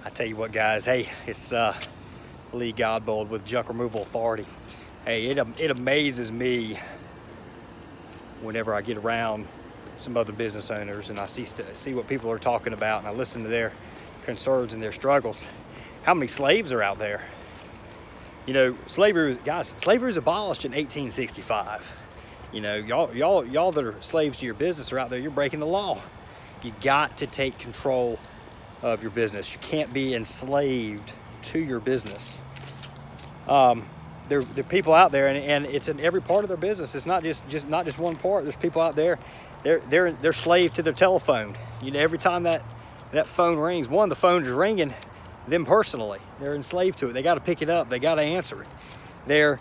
I tell you what, guys, hey, it's Lee Godbold with Junk Removal Authority. Hey, it amazes me whenever I get around some other business owners and I see what people are talking about, and I listen to their concerns and their struggles. How many slaves are out there? You know, slavery was abolished in 1865. You know, y'all that are slaves to your business are out there. You're breaking the law. You got to take control of your business. You can't be enslaved to your business. There are people out there, and it's in every part of their business. It's not just one part. There's people out there. They're slave to their telephone. You know, every time that phone rings, the phone is ringing them personally. They're enslaved to it. They got to pick it up. They got to answer it. They're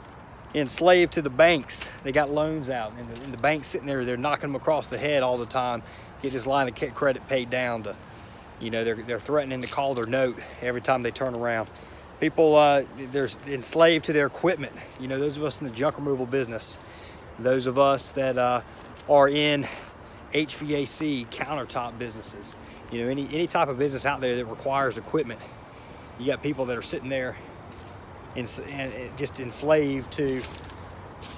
enslaved to the banks. They got loans out, and the bank's sitting there. They're knocking them across the head all the time. Get this line of credit paid down to. You know, they're threatening to call their note every time they turn around. People, they're enslaved to their equipment. You know, those of us in the junk removal business, those of us that are in HVAC countertop businesses, you know, any type of business out there that requires equipment, you got people that are sitting there and just enslaved to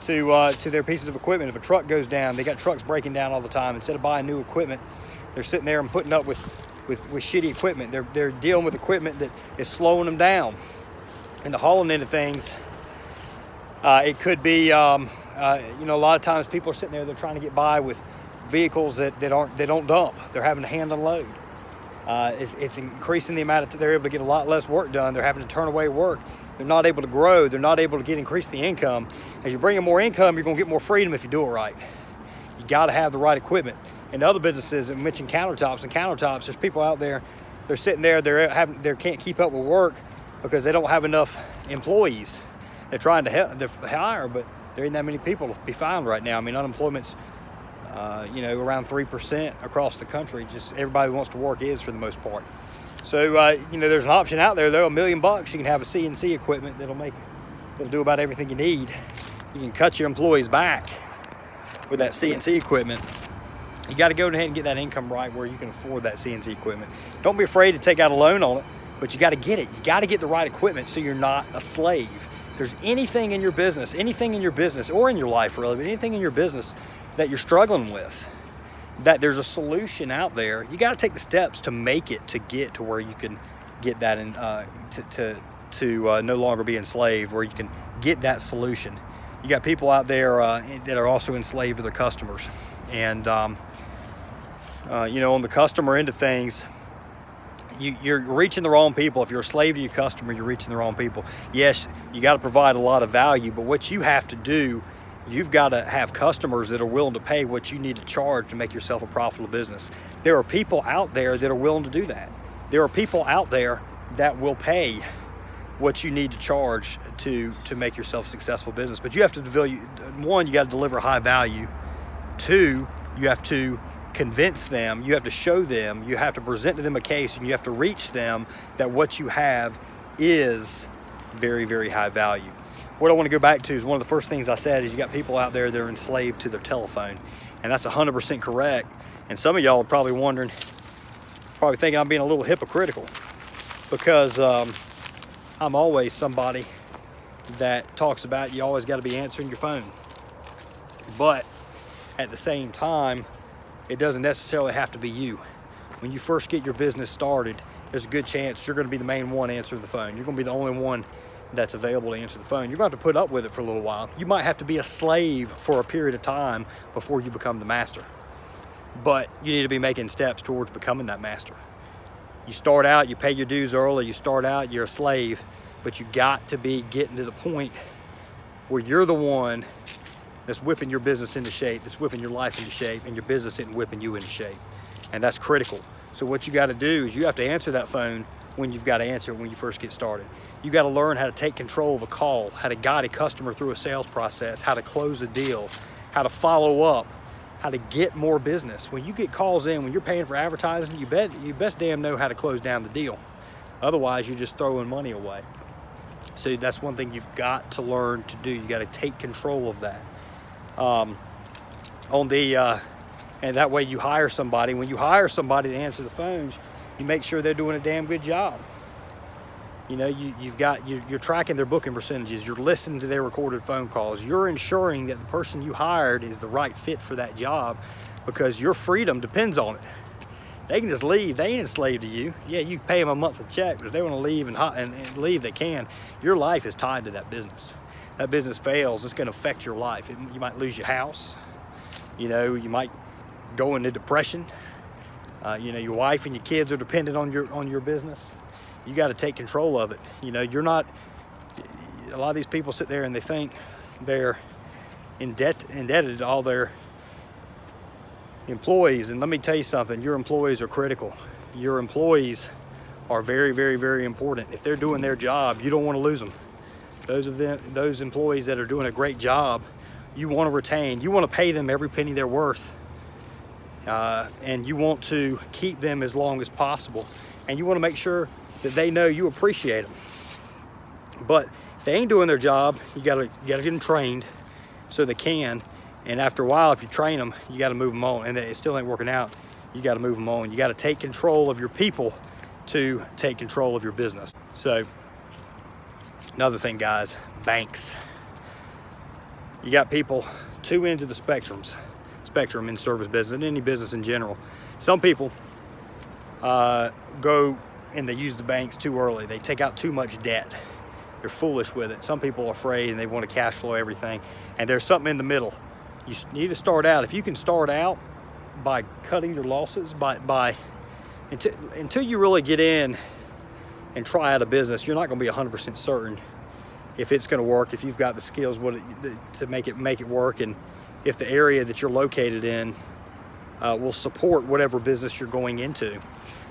their pieces of equipment. If a truck goes down, they got trucks breaking down all the time. Instead of buying new equipment, they're sitting there and putting up with shitty equipment. They're dealing with equipment that is slowing them down. And the hauling into things, it could be, you know, a lot of times people are sitting there, they're trying to get by with vehicles that don't dump. They're having to hand unload. It's increasing the amount of, they're able to get a lot less work done. They're having to turn away work. They're not able to grow. They're not able to increase the income. As you bring in more income, you're going to get more freedom if you do it right. You got to have the right equipment. And other businesses, I mentioned countertops, there's people out there, they're sitting there, they can't keep up with work because they don't have enough employees. They're trying to hire, but there ain't that many people to be found right now. I mean, unemployment's, you know, around 3% across the country. Just everybody who wants to work is, for the most part. So, you know, there's an option out there, though, $1 million. You can have a CNC equipment that'll do about everything you need. You can cut your employees back with that CNC equipment. You got to go ahead and get that income right where you can afford that CNC equipment. Don't be afraid to take out a loan on it, but you got to get it. You got to get the right equipment so you're not a slave. If there's anything in your business or in your life really, but anything in your business that you're struggling with, that there's a solution out there, you got to take the steps to make it, to get to where you can get that in, to no longer be enslaved, where you can get that solution. You got people out there that are also enslaved to their customers. And, you know, on the customer end of things, you're reaching the wrong people. If you're a slave to your customer, you're reaching the wrong people. Yes, you got to provide a lot of value, but what you have to do, you've got to have customers that are willing to pay what you need to charge to make yourself a profitable business. There are people out there that are willing to do that. There are people out there that will pay what you need to charge to make yourself a successful business. But you have to one, you got to deliver high value. Two, you have to convince them, you have to show them, you have to present to them a case, and you have to reach them that what you have is very, very high value. What I want to go back to is one of the first things I said is you got people out there that are enslaved to their telephone. And that's 100% correct. And some of y'all are probably wondering, probably thinking I'm being a little hypocritical, because I'm always somebody that talks about you always got to be answering your phone. But at the same time, it doesn't necessarily have to be you. When you first get your business started, there's a good chance you're going to be the main one answering the phone. You're going to be the only one that's available to answer the phone. You're going to have to put up with it for a little while. You might have to be a slave for a period of time before you become the master. But you need to be making steps towards becoming that master. You start out, you pay your dues early, you start out, you're a slave, but you got to be getting to the point where you're the one that's whipping your business into shape, that's whipping your life into shape, and your business isn't whipping you into shape. And that's critical. So what you got to do is you have to answer that phone when you've got to answer it when you first get started. You got to learn how to take control of a call, how to guide a customer through a sales process, how to close a deal, how to follow up, how to get more business. When you get calls in, when you're paying for advertising, you best damn know how to close down the deal. Otherwise, you're just throwing money away. So that's one thing you've got to learn to do. You got to take control of that. And that way you hire somebody. When you hire somebody to answer the phones, you make sure they're doing a damn good job. You know, you're tracking their booking percentages. You're listening to their recorded phone calls. You're ensuring that the person you hired is the right fit for that job, because your freedom depends on it. They can just leave. They ain't enslaved to you. Yeah, you pay them a monthly check, but if they want to leave and leave, they can. Your life is tied to that business. That business fails, it's going to affect your life. You might lose your house. You know, you might go into depression. You know, your wife and your kids are dependent on your business. You got to take control of it. You know, you're not. A lot of these people sit there and they think they're indebted to all their employees, and let me tell you something, your employees are critical. Your employees are very, very, very important. If they're doing their job, you don't want to lose them. Those employees that are doing a great job, you want to retain. You want to pay them every penny they're worth, and you want to keep them as long as possible, and you want to make sure that they know you appreciate them. But if they ain't doing their job, you gotta get them trained so they can. And after a while, if you train them, you got to move them on. And it still ain't working out, you got to move them on. You got to take control of your people to take control of your business. So another thing, guys, banks. You got people two ends of the spectrum in service business and any business in general. Some people go and they use the banks too early. They take out too much debt. They're foolish with it. Some people are afraid and they want to cash flow everything. And there's something in the middle. You need to start out. If you can start out by cutting your losses, until you really get in and try out a business, you're not going to be 100% certain if it's going to work, if you've got the skills to make it work, and if the area that you're located in will support whatever business you're going into.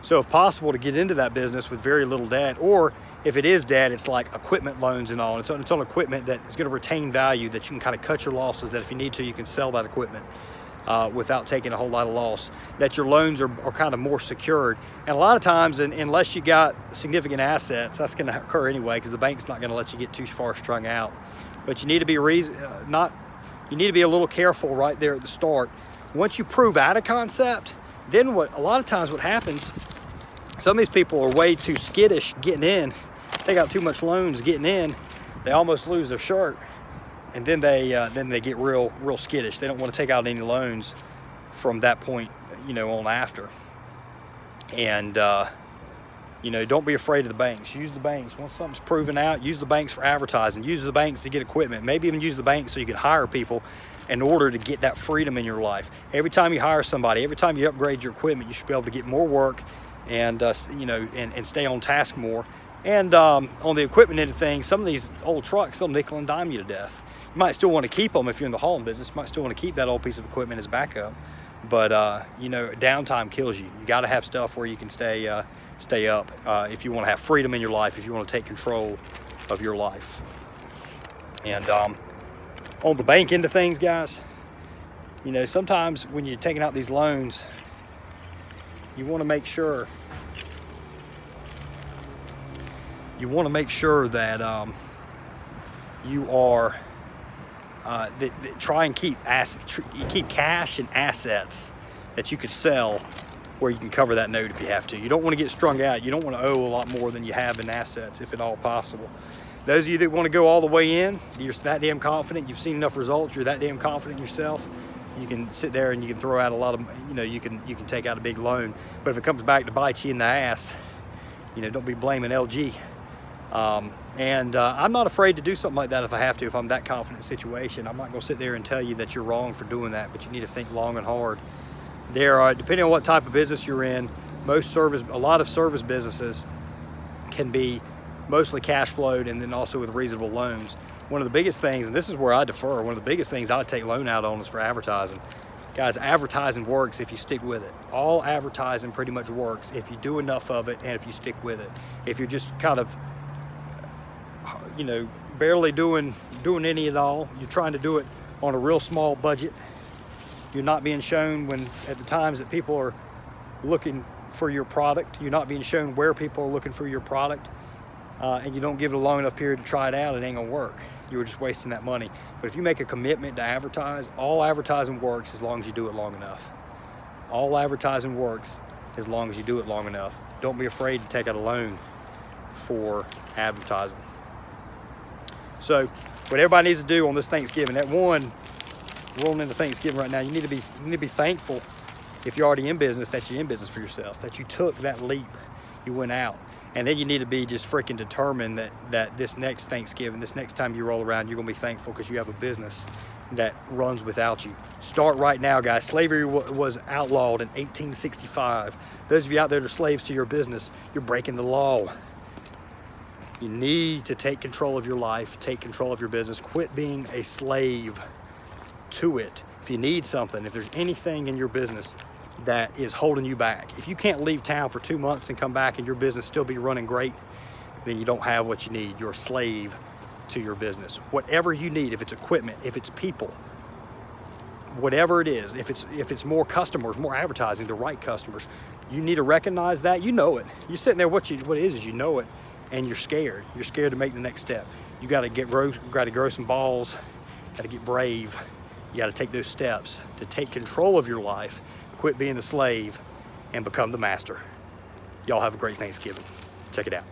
So if possible, to get into that business with very little debt, or if it is debt, it's like equipment loans and all. It's on equipment that is going to retain value, that you can kind of cut your losses, that if you need to, you can sell that equipment without taking a whole lot of loss, that your loans are kind of more secured. And a lot of times, unless you got significant assets, that's going to occur anyway, because the bank's not going to let you get too far strung out. But you need to be you need to be a little careful right there at the start. Once you prove out a concept, then a lot of times what happens, some of these people are way too skittish getting in. They got too much loans getting in, they almost lose their shirt, and then they get real skittish. They don't want to take out any loans from that point, on after. And don't be afraid of the banks. Use the banks once something's proven out. Use the banks for advertising. Use the banks to get equipment. Maybe even use the banks so you can hire people in order to get that freedom in your life. Every time you hire somebody, every time you upgrade your equipment, you should be able to get more work and stay on task more. And on the equipment end of things, some of these old trucks, they'll nickel and dime you to death. You might still want to keep them if you're in the hauling business. You might still want to keep that old piece of equipment as backup. But downtime kills you. You got to have stuff where you can stay up if you want to have freedom in your life, if you want to take control of your life. And on the bank end of things, guys, sometimes when you're taking out these loans, you want to make sure that you are try and keep cash and assets that you could sell where you can cover that note if you have to. You don't want to get strung out. You don't want to owe a lot more than you have in assets, if at all possible. Those of you that want to go all the way in, you're that damn confident, you've seen enough results, you're that damn confident in yourself, you can sit there and you can throw out a lot of, you can take out a big loan. But if it comes back to bite you in the ass, don't be blaming LG. I'm not afraid to do something like that if I have to, if I'm that confident in a situation. I'm not going to sit there and tell you that you're wrong for doing that, but you need to think long and hard. There are, depending on what type of business you're in, a lot of service businesses can be mostly cash flowed and then also with reasonable loans. One of the biggest things, and this is where I defer, one of the biggest things I would take loan out on is for advertising. Guys, advertising works if you stick with it. All advertising pretty much works if you do enough of it and if you stick with it. If you're just kind of, barely doing any at all, you're trying to do it on a real small budget, you're not being shown at the times that people are looking for your product, you're not being shown where people are looking for your product, and you don't give it a long enough period to try it out, it ain't gonna work. You were just wasting that money. But if you make a commitment to advertise, all advertising works as long as you do it long enough. All advertising works as long as you do it long enough. Don't be afraid to take out a loan. for advertising. So what everybody needs to do on this Thanksgiving, that one, rolling into Thanksgiving right now, you need to be thankful, if you're already in business, that you're in business for yourself, that you took that leap, you went out. And then you need to be just freaking determined that this next Thanksgiving, this next time you roll around, you're gonna be thankful because you have a business that runs without you. Start right now, guys. Slavery was outlawed in 1865. Those of you out there that are slaves to your business, you're breaking the law. You need to take control of your life, take control of your business, quit being a slave to it. If you need something, if there's anything in your business that is holding you back, if you can't leave town for 2 months and come back and your business still be running great, then you don't have what you need. You're a slave to your business. Whatever you need, if it's equipment, if it's people, whatever it is, if it's more customers, more advertising, the right customers, you need to recognize that. You know it. You're sitting there, what it is you know it, and you're scared. You're scared to make the next step. You got to grow some balls, got to get brave. You got to take those steps to take control of your life, quit being the slave, and become the master. Y'all have a great Thanksgiving. Check it out.